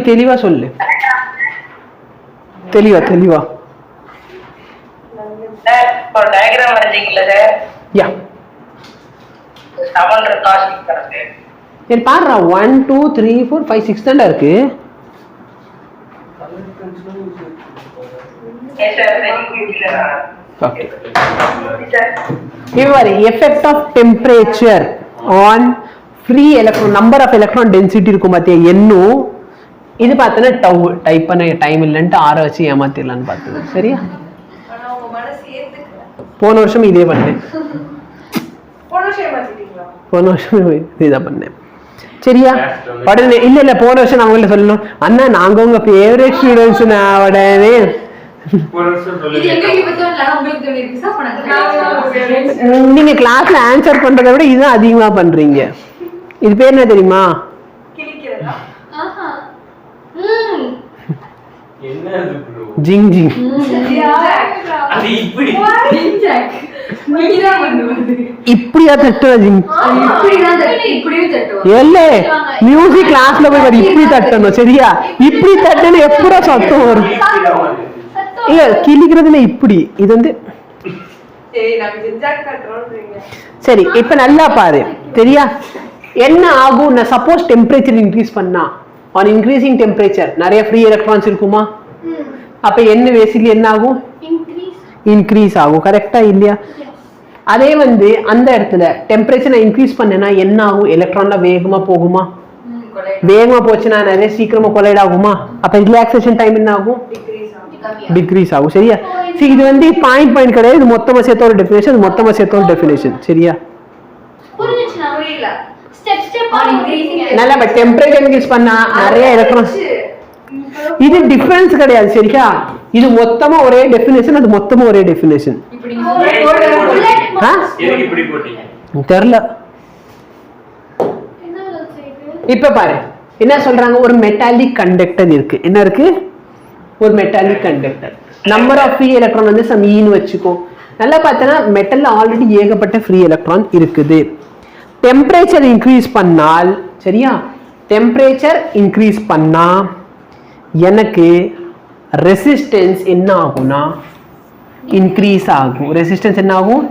தெளிவா சொல்லு, தெளிவா தெளிவா. சார் டயகிராம் வரைஞ்சீங்கல்ல சார்? யா. 7 இருக்கா 6 கணக்கு? சரி பாருடா, 1 2 3 4 5 6 தான்டா இருக்கு. Okay. Here effect of temperature on free electron, number of electron density இருக்கும் பாத்தியா NO. இது பார்த்தனா டவ் டைப் பண்ண டைம் இல்லன்ட்டு ஆற வச்சு ஏமாத்திரலாம்னு பார்த்தது. சரியா? ஆனா உங்க மனசு ஏத்துக்கல. போன வருஷம் இதே பண்ணேன். போன வருஷம் ஏமாத்திட்டீங்களா? போன வருஷம் இதே பண்ணேன். சரியா? உடனே இல்ல போன வருஷம் நான் அவங்கள சொல்லணும், அண்ணா நாங்க உங்க ஃபேவரட் ஸ்டூடெண்ட்ஸ். நான் உடனே நீங்க கிளாஸ்ல ஆன்சர் பண்றதை விட இதுதான் அதிகமா பண்றீங்க. இது பேர் என்ன தெரியுமா? ஜிங் ஜிங். இப்படியா தட்டுவா ஜிங்? இல்ல மியூசிக் கிளாஸ்ல போய் இப்படி தட்டணும். சரியா? இப்படி தட்டணும் எப்படா சத்தம் வரும்? இல்ல கிளிக்கிறதுல இப்படி. இது வந்து சரி. இப்ப நல்லா பாரு. சரியா? என்ன ஆகும்? சப்போஸ் டெம்பரேச்சர் இன்க்ரீஸ் பண்ணா, on increasing temperature நிறைய ஃப்ரீ எலக்ட்ரான்ஸ் இருக்குமா? அப்ப என்ன பேசிக்கலி என்ன ஆகும்? இன்க்ரீஸ் ஆகும். கரெக்டா இல்லையா? அதே வந்து அந்த இடத்துல டெம்பரேச்சர் இன்க்ரீஸ் பண்ணேன்னா என்ன ஆகும்? எலக்ட்ரான்ல வேகமா போகுமா? வேகமா போச்சுன்னா நிறைய சீக்கிரமா கொலைட் ஆகுமா? அப்ப ரிலாக்ஸேஷன் டைம் என்ன ஆகும்? டிக்ரீஸ் ஆகும். சரியா? சரி, இது வந்து பாயிண்ட் கிடையாது, இது மொத்தமா சேர்த்த ஒரு டெஃபினேஷன், மொத்தமா சேர்த்த ஒரு டெஃபினேஷன். சரியா? நல்லா டெம்பரேச்சர் இன்க்ரீஸ் பண்ணா நிறைய எலக்ட்ரான்ஸ். இது டிஃபரன்ஸ் கிடையாது. சரியா? இது மொத்தமா ஒரே டெஃபினேஷன், அது மொத்தமா ஒரே டெஃபினேஷன். தெரியல. இப்ப பாரு என்ன சொல்றாங்க. ஒரு மெட்டாலிக் கண்டக்டர் இருக்கு. என்ன இருக்கு? ஒரு metallic conductor. Number of free electron வந்து சம் ஈன்னு வச்சுக்கோ. நல்லா பார்த்தனா மெட்டல்ல ஆல்ரெடி ஏகப்பட்ட ஃப்ரீ எலக்ட்ரான் இருக்குது. டெம்பரேச்சர் இன்க்ரீஸ் பண்ணால், சரியா, டெம்பரேச்சர் இன்க்ரீஸ் பண்ணா எனக்கு ரெசிஸ்டன்ஸ் என்ன ஆகும்னா இன்க்ரீஸ் ஆகும். ரெசிஸ்டன்ஸ் என்ன ஆகும்?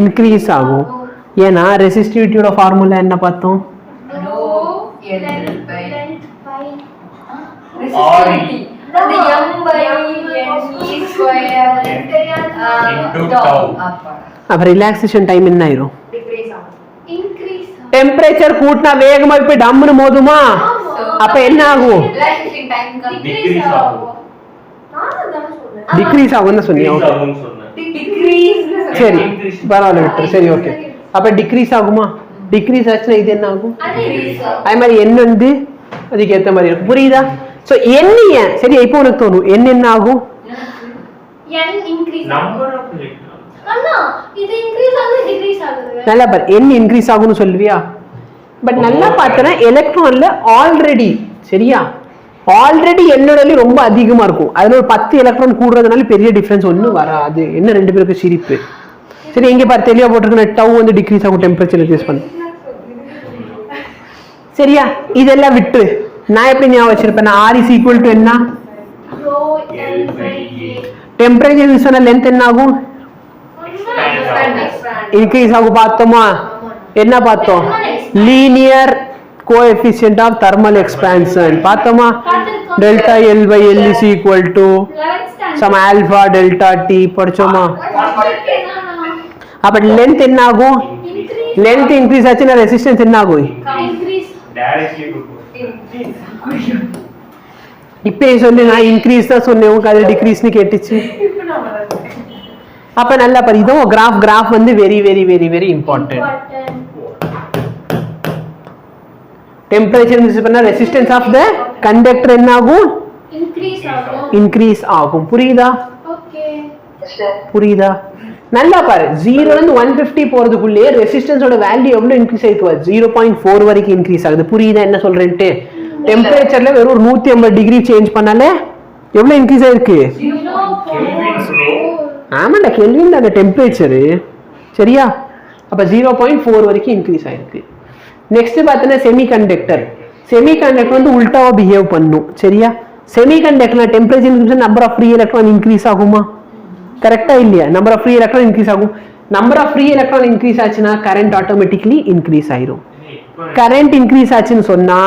இன்க்ரீஸ் ஆகும். ஏன்னா ரெசிஸ்டிவிட்டியோட ஃபார்முலா என்ன பார்த்தோம்? அப்ப ரிலாக்ஸேஷன் டைம் என்ன ஆயிரும்? டெம்பரேச்சர் கூட்டினா வேகமா போய் டம்னு மோதுமா? அப்ப என்ன ஆகும்? டிக்ரீஸ் ஆகும்னு சொன்னியா? சரி பரவாயில்ல விட்டு. சரி ஓகே. அப்ப டிக்ரீஸ் ஆகுமா? டிக்ரீஸ் ஆச்சுன்னா இது என்ன ஆகும்? அதே மாதிரி என்ன வந்து அதுக்கு ஏத்த மாதிரி இருக்கும். புரியுதா? சோ n ஏன்? சரி இப்போ உனக்கு தோணும் n என்ன ஆகும்? n increase number of electron. அண்ணா இது இன்கிரீஸ் ஆகுது டிக்ரீஸ் ஆகுது. நல்லா பாரு, n இன்கிரீஸ் ஆகும்னு சொல்லுவியா? பட் நல்லா பார்த்தனா எலக்ட்ரான்ல ஆல்ரெடி, சரியா, ஆல்ரெடி என்னோடல ரொம்ப அதிகமா இருக்கும். அதுல ஒரு 10 எலக்ட்ரான் கூடுறதுனால பெரிய டிஃபரன்ஸ் ஒண்ணும் வராது. என்ன ரெண்டு பேருக்கு சிரிப்பு. சரி இங்க பாரு தெளிவா போட்டுருக்கேன். டவ் வந்து டிக்ரீஸ் ஆகும் டெம்பரேச்சர் இன்க்ரீஸ் பண்ண. சரியா? இதெல்லாம் விட்டு நான் எப்படி ஞாபகம் வச்சிருப்பேன்? R is equal to என்ன? டெம்பரேச்சர் இன்க்ரீஸ் பண்ணா லென்த் என்ன ஆகும்? இன்க்ரீஸ் ஆகும். பார்த்தோமா? என்ன பார்த்தோம்? Linear coefficient of thermal expansion பார்த்தோமா? Delta L by L is equal to some alpha delta T படிச்சோமா? அப்ப லென்த் என்ன ஆகும்? லென்த் இன்க்ரீஸ் ஆச்சுன்னா ரெசிஸ்டன்ஸ் என்ன ஆகும்? இப்ப சொல்லி நான் இன்க்ரீஸ் தான் சொன்னேன், உங்களுக்கு அது டிக்ரீஸ்னு கேட்டுச்சு. அப்ப நல்லா பாரு, இதுவும் கிராஃப் வந்து very very very very important. Temperature increase பண்ணா ரெசிஸ்டன்ஸ் ஆஃப் த கண்டக்டர் என்ன ஆகும்? இன்க்ரீஸ் ஆகும். புரியுதா? புரியுதா? நல்லா பாரு, 0 ல இருந்து 150 போறதுக்குள்ளே ரெசிஸ்டன்ஸோட வேல்யூ எவ்வளவு இன்க்ரீஸ் ஆயிருக்கு? 0.4 வரைக்கும் இன்க்ரீஸ் ஆகுது. புரியுதா என்ன சொல்றேன்ட்டு? டெம்பரேச்சர்ல வெறும் 150 டிகிரி சேஞ்ச் பண்ணாலே எவ்வளவு இன்க்ரீஸ் ஆயிருக்கு? ஆமாண்டா, கெல்வின் தான் டெம்பரேச்சர். சரியா? அப்ப 0.4 வரைக்கும் இன்க்ரீஸ் ஆயிருக்கு. நெக்ஸ்ட் பார்த்தீங்கன்னா செமிகண்டக்டர். செமிகண்டக்டர் வந்து உல்டாவா பிஹேவ் பண்ணும். சரியா? செமிகண்டக்டர்ல temperature increase number of free electron increase ஆகுமா? கரெக்டா இல்லையா? Number of free electron increase ஆகும். Number of free electron increase ஆச்சுன்னா கரண்ட் ஆட்டோமேட்டிக்கலி இன்க்ரீஸ் ஆயிரும். கரண்ட் இன்க்ரீஸ் ஆச்சுன்னு சொன்னா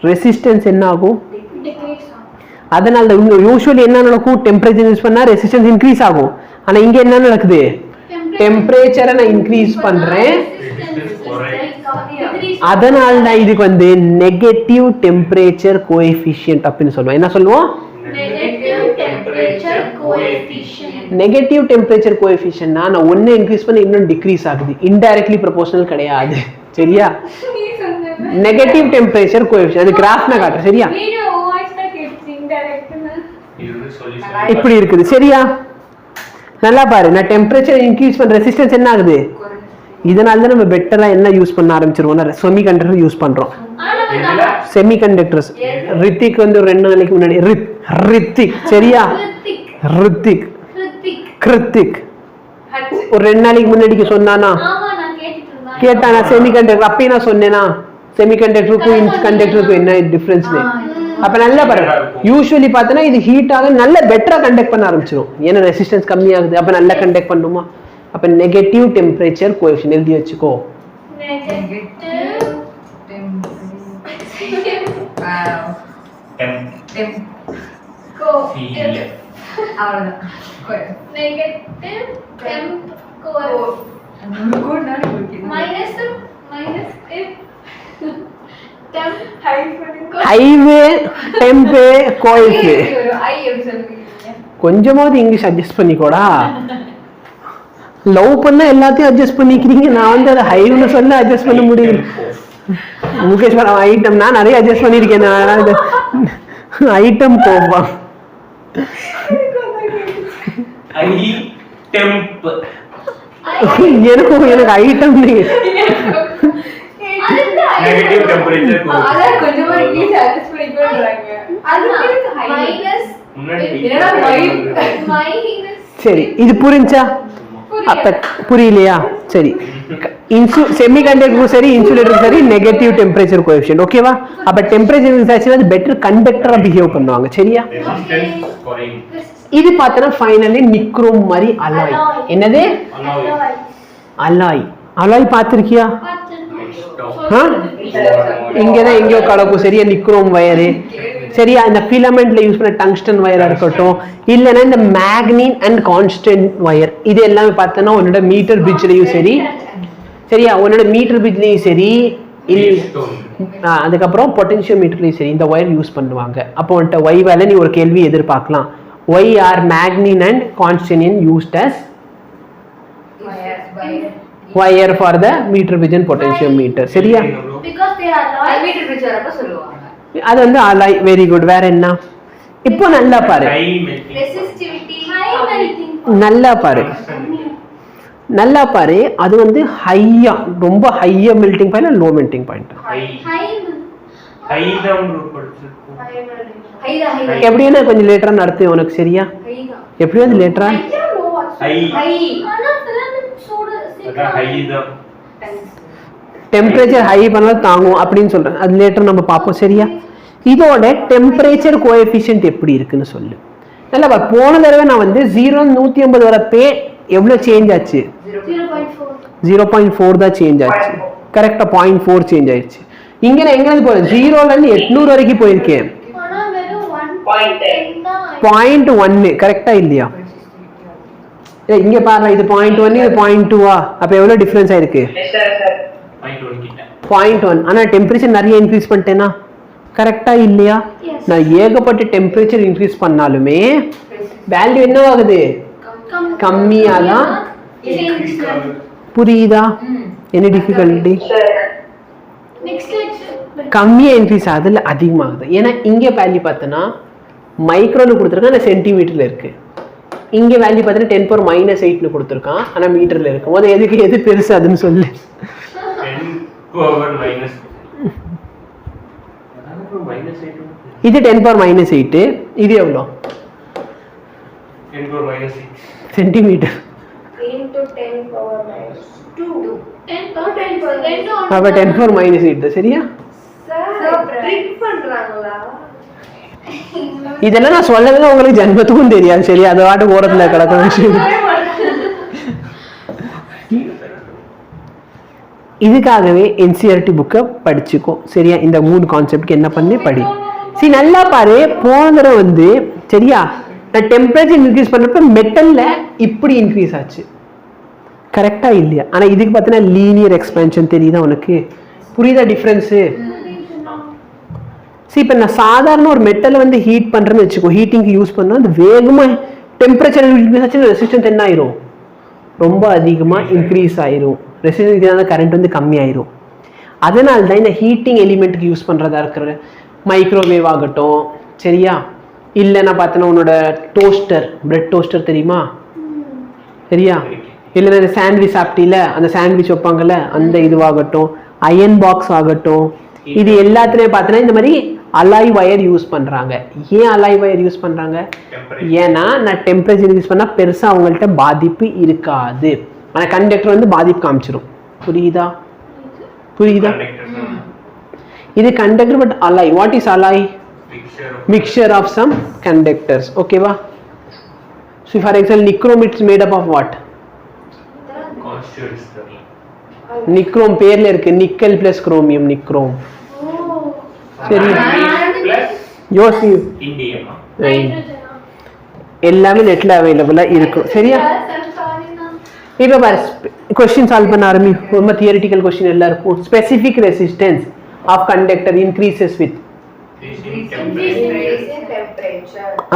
ரெசிஸ்டன்ஸ் என்ன ஆகும்? அதனால யூசுவலி என்ன நடக்கும்? டெம்பரேச்சர் இன்க்ரீஸ் பண்ணா ரெசிஸ்டன்ஸ் இன்க்ரீஸ் ஆகும். ஆனா இங்க என்ன நடக்குது? டெம்பரேச்சரை நான் இன்க்ரீஸ் பண்றேன், அதனால தான் இதுக்கு வந்து நெகட்டிவ் டெம்பரேச்சர் கோஎஃபிஷியன்ட் அப்படின்னு சொல்லுவோம். என்ன சொல்லுவோம்? நெகட்டிவ் டெம்பரேச்சர் கோஎஃபிஷியன்ட்னா நான் ஒன்னு இன்க்ரீஸ் பண்ண இன்னும் டிக்ரீஸ் ஆகுது. இன்டைரக்ட்லி ப்ரொபோர்ஷனல் கிடையாது. சரியா? நெகட்டிவ் டெம்பரேச்சர் கோஎஃபிஷியன்ட் அது கிராஃப்னா காட்டுறேன். சரியா? இப்படி இருக்குது. சரியா? நல்லா பாரு, நான் டெம்பரேச்சர் இன்க்ரீஸ் பண்ண ரெசிஸ்டன்ஸ் என்ன ஆகுது? இதனால தான் நம்ம பெட்டரா என்ன யூஸ் பண்ண ஆரம்பிச்சிருவோம்? செமிகண்டக்டர் யூஸ் பண்றோம். செமிகண்டக்டர்ஸ் ரித்திக் வந்து ஒரு 2 நாளைக்கு முன்னாடி ரித்திக், சரியா? ரித்திக் கிருத்திக் ஒரு 2 நாளைக்கு முன்னாடி சொன்னானா? கேட்டானா செமிகண்டக்டர்? அப்பயே நான் சொன்னேனா செமிகண்டக்டருக்கும் கண்டக்டருக்கும் என்ன டிஃபரன்ஸ்? அப்ப நல்லா பாருங்க, யூசுவலி பார்த்தனா இது ஹீட் ஆக நல்ல பெட்டரா கண்டக்ட் பண்ண ஆரம்பிச்சிடும். ஏன்னா ரெசிஸ்டன்ஸ் கம்மியாகுது, அப்ப நல்லா கண்டக்ட் பண்ணுமா? அப்ப நெகட்டிவ் டெம்பரேச்சர் கோஎஃபிஷியன்ட் எழுதி வச்சுக்கோ. ஹைவே டெம்பே கோயிஃபே கொஞ்சமாவது இங்கிலீஷ் அட்ஜஸ்ட் பண்ணிக்கோடா. லவ் பண்ணா எல்லாத்தையும் அட்ஜஸ்ட் பண்ணிக்கிறீங்க, நான் வந்து அதை ஹைவ்னு சொல்ல அட்ஜஸ்ட் பண்ண முடியும். முகேஷ் மேடம் ஐட்டம் நான் நிறைய அட்ஜஸ்ட் பண்ணியிருக்கேன். ஐட்டம் போவா எனக்கும் எனக்கு ஐட்டம் நெகட்டிவ் டெம்பரேச்சர் அத கொஞ்சமா இங்கிலீஷ் அட்ஜஸ்ட் பண்ணிக்கோன்றாங்க. அதுக்கு மைனஸ் என்னடா மைனஸ். சரி, இது புரிஞ்சா? அப்ப புரியலையா? சரி, செமிகண்டக்டர் சரி இன்சுலேட்டர் சரி நெகட்டிவ் டெம்பரேச்சர் கோஎஃபிஷியன்ட். ஓகேவா? அப்ப டெம்பரேச்சர் இன்க்ரீஸ் ஆச்சுன்னா அது பெட்டர் கண்டக்டரா பிஹேவ் பண்ணுவாங்க. சரியா? இது பார்த்தனா ஃபைனலி நிக்ரோம் மாதிரி அலாய். என்னது? அலாய். அலாய் பார்த்திருக்கியா? இங்கதான் எங்கேயோ கலக்கும். சரியா? Nichrome wire. சரியா? இந்த ஃபிலமெண்ட்ல யூஸ் பண்ண டங்ஸ்டன் வயரா இருக்கட்டும், இல்லைன்னா இந்த மேக்னின் அண்ட் கான்ஸ்டன்ட் வயர், இது எல்லாமே பார்த்தோன்னா உன்னோட மீட்டர் பிரிட்ஜ்லயும் சரி, சரியா, உன்னோட மீட்டர் பிரிட்ஜ்லயும் சரி, அதுக்கப்புறம் பொட்டன்ஷியல் மீட்டர்லயும் சரி இந்த ஒயர் யூஸ் பண்ணுவாங்க. அப்போ உன்கிட்ட ஒய் வேலை நீ ஒரு கேள்வி எதிர்பார்க்கலாம். Why are manganin and constant used as wire for the meter bridge and potentiometer. சரியா? because they are alloy meter bridge வரப்ப சொல்லுவாங்க. அது வந்து alloy. Very good. வேற என்ன? இப்போ நல்லா பாரு, resistivity, high melting point. நல்லா பாரு, நல்லா பாரு. அது வந்து ஹையா, ரொம்ப ஹையா melting point, low melting point. High தான் படிச்சிருக்கோம். ஹை எப்படின்னா கொஞ்சம் லேட்டரா நடத்து உனக்கு. சரியா? எப்படியும் அது லேட்டரா ஹை ஆனா filament சூடு சீக்கிரம் ஹை தான் டெம்பரேச்சர் ஹை பண்ணாலும் தாங்கும் அப்படின்னு சொல்றேன். அது லேட்டர் நம்ம பார்ப்போம். சரியா? இதோட டெம்பரேச்சர் கோஎஃபிஷியன்ட் எப்படி இருக்குன்னு சொல்லு. நல்லா பாரு, போன தடவை நான் வந்து 0 150 வரப்பே எவ்வளவு சேஞ்ச் ஆச்சு? 0.4 தான் சேஞ்ச் ஆச்சு. கரெக்டா 0.4 சேஞ்ச் ஆயிடுச்சு. இங்க நான் எங்க போறேன்? 0ல இருந்து 800 வரைக்கும் போயிருக்கேன். ஆனா வெறும் 0.1 கரெக்டா இல்லையா? இங்க பாருங்க, இது 0.1 இது 0.2வா? அப்ப எவ்வளவு டிஃபரன்ஸ் ஆயிருக்கு? 0.1. ஆனா டெம்பரேச்சர் நிறைய இன்க்ரீஸ் பண்ணிட்டேனா? கரெக்டா இல்லையா? நான் ஏகப்பட்ட டெம்பரேச்சர் இன்க்ரீஸ் பண்ணாலுமே வேல்யூ என்ன ஆகுது? கம்மியாதான். புரியுதா? என்ன டிஃபிகல்ட்டி? கம்மியா இன்க்ரீஸ் ஆகுது, அதிகமாகுது. ஏன்னா இங்க வேல்யூ பார்த்தனா மைக்ரோல கொடுத்துருக்கேன், ஆனா சென்டிமீட்டர்ல இருக்கு. இங்க வேல்யூ பார்த்தீங்கன்னா 10⁻⁸ கொடுத்துருக்கான், ஆனா மீட்டர்ல இருக்கும். போது எது பெருசு அதுன்னு சொல்லு. 10⁻⁻8 இது 10⁻⁸. இது எவ்வளோ? 10⁻⁶ சென்டிமீட்டர். into 10⁻². அப்ப 10⁻⁸ சரியா? ட்ரிக் பண்றாங்களா? இதெல்லாம் நான் சொல்லதுல உங்களுக்கு ஜென்மத்துக்கும் தெரியாது. சரி, அது வாட்டு ஓரத்துல கிடக்கிற விஷயம். இதுக்காகவே என்சிஆர்டி புக்கை படிச்சுக்கோ. சரியா? இந்த 3 கான்செப்ட்க்கு என்ன பண்ணி படி. சரி, நல்லா பாரு. போன தடவை வந்து சரியா நான் டெம்பரேச்சர் இன்க்ரீஸ் பண்றப்ப மெட்டல்ல இப்படி இன்க்ரீஸ் ஆச்சு. கரெக்டா இல்லையா? ஆனா இதுக்கு பார்த்தீங்கன்னா லீனியர் எக்ஸ்பேன்ஷன். தெரியுதா உனக்கு? புரியுதா டிஃபரன்ஸு? சரி, இப்போ நான் சாதாரண ஒரு மெட்டலை வந்து ஹீட் பண்ணுறேன்னு வச்சுக்கோ, ஹீட்டிங்க்கு யூஸ் பண்ணால் அது வேகமாக டெம்பரேச்சர் இன்க்ரீஸ் ஆச்சு, ரெசிஸ்டன்ஸ் என்ன ஆயிரும்? ரொம்ப அதிகமாக இன்க்ரீஸ் ஆயிரும். ரெசிஸ்டன்ஸ் கரண்ட் வந்து கம்மியாயிரும். அதனால தான் இந்த ஹீட்டிங் எலிமெண்ட்டுக்கு யூஸ் பண்ணுறதா இருக்கிற மைக்ரோவேவ் ஆகட்டும், சரியா? இல்லைன்னா பார்த்தோன்னா உன்னோட டோஸ்டர், பிரெட் டோஸ்டர் தெரியுமா? சரியா? இல்லைன்னா இந்த சாண்ட்விச் சாப்பிட்டீல, அந்த சாண்ட்விச் வைப்பாங்கல்ல, அந்த இதுவாகட்டும், அயன் பாக்ஸ் ஆகட்டும், இது எல்லாத்துலேயும் பார்த்தோன்னா இந்த மாதிரி அலாய் வயர் யூஸ் பண்ணுறாங்க. ஏன் அலாய் வயர் யூஸ் பண்ணுறாங்க? ஏன்னா நான் டெம்பரேச்சர் யூஸ் பண்ணால் பெருசாக அவங்கள்ட்ட பாதிப்பு இருக்காது, ஆனால் கண்டக்டர் வந்து பாதிப்பு காமிச்சிடும். புரியுதா? புரியுதா? இது conductor, but alloy. What is alloy? Mixture of some conductors. Okay va? So for example, nichrome, it's made up of what? Nichrome பேர்ல இருக்கு, நிக்கல் பிளஸ் குரோமியம், நிக்ரோம். சரி, யோசி. எல்லாமே நெட்ல அவைலபிளா இருக்கும். சரியா? இப்போ பாரு, क्वेश्चन சால்வ் பண்ண ஆரம்பி. ரொம்ப தியரிட்டிக்கல் क्वेश्चन எல்லாம் இருக்கும். Specific resistance of conductor increases with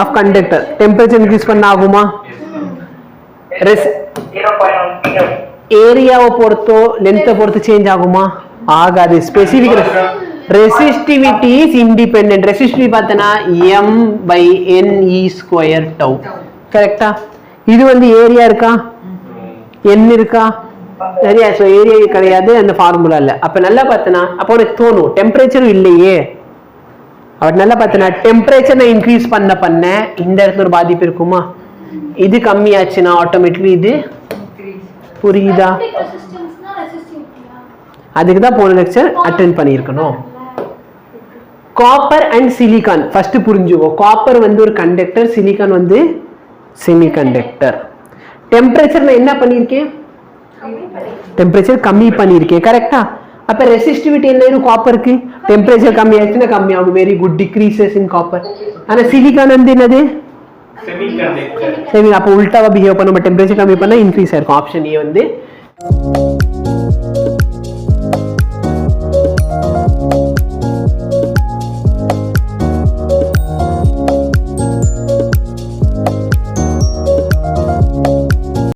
of conductor. Temperature increase பண்ண ஆகுமா? ஏரியாவை பொறுத்தோ லென்த்தை பொறுத்து சேஞ்ச் ஆகுமா? ஆகாது. Specific resistivity is independent. Resistivity பார்த்தனா m/ne² டவு. கரெக்டா? இது வந்து ஏரியா இருக்கா? n இருக்கா? சரியா? ஸோ ஏரியா கிடையாது, அந்த ஃபார்முலா இல்லை. அப்போ நல்லா பார்த்தனா, அப்போ உனக்கு தோணும் டெம்பரேச்சரும் இல்லையே. அவர் நல்லா பார்த்தனா டெம்பரேச்சர் நான் இன்க்ரீஸ் பண்ண இந்த இடத்துல ஒரு பாதிப்பு இருக்குமா? இது கம்மியாச்சுன்னா ஆட்டோமேட்டிக்லி இது. புரியுதா? அதுக்கு தான் போன லெக்சர் அட்டெண்ட் பண்ணியிருக்கணும். காப்பர் அண்ட் சிலிகான் ஃபர்ஸ்ட் புரிஞ்சுக்கோ. காப்பர் வந்து ஒரு கண்டக்டர், சிலிகான் வந்து செமிகண்டக்டர். டெம்பரேச்சர் நான் என்ன பண்ணியிருக்கேன்? டெம்பரேச்சர் கம்மி பண்ணியிருக்கேன். கரெக்டா? அப்ப ரெசிஸ்டிவிட்டி என்ன இருக்கும்? காப்பருக்கு டெம்பரேச்சர் கம்மி ஆச்சுன்னா கம்மி ஆகும். வெரி குட், டிக்ரீசஸ் இன் காப்பர். ஆனா சிலிகான் வந்து என்னது? செமிகண்டக்டர். சரி, அப்போ உல்டாவா பிஹேவ் பண்ண, நம்ம டெம்பரேச்சர் கம்மி பண்ணா இன்க்ரீஸ் ஆயிருக்கும். ஆப்ஷன் ஏ வந்து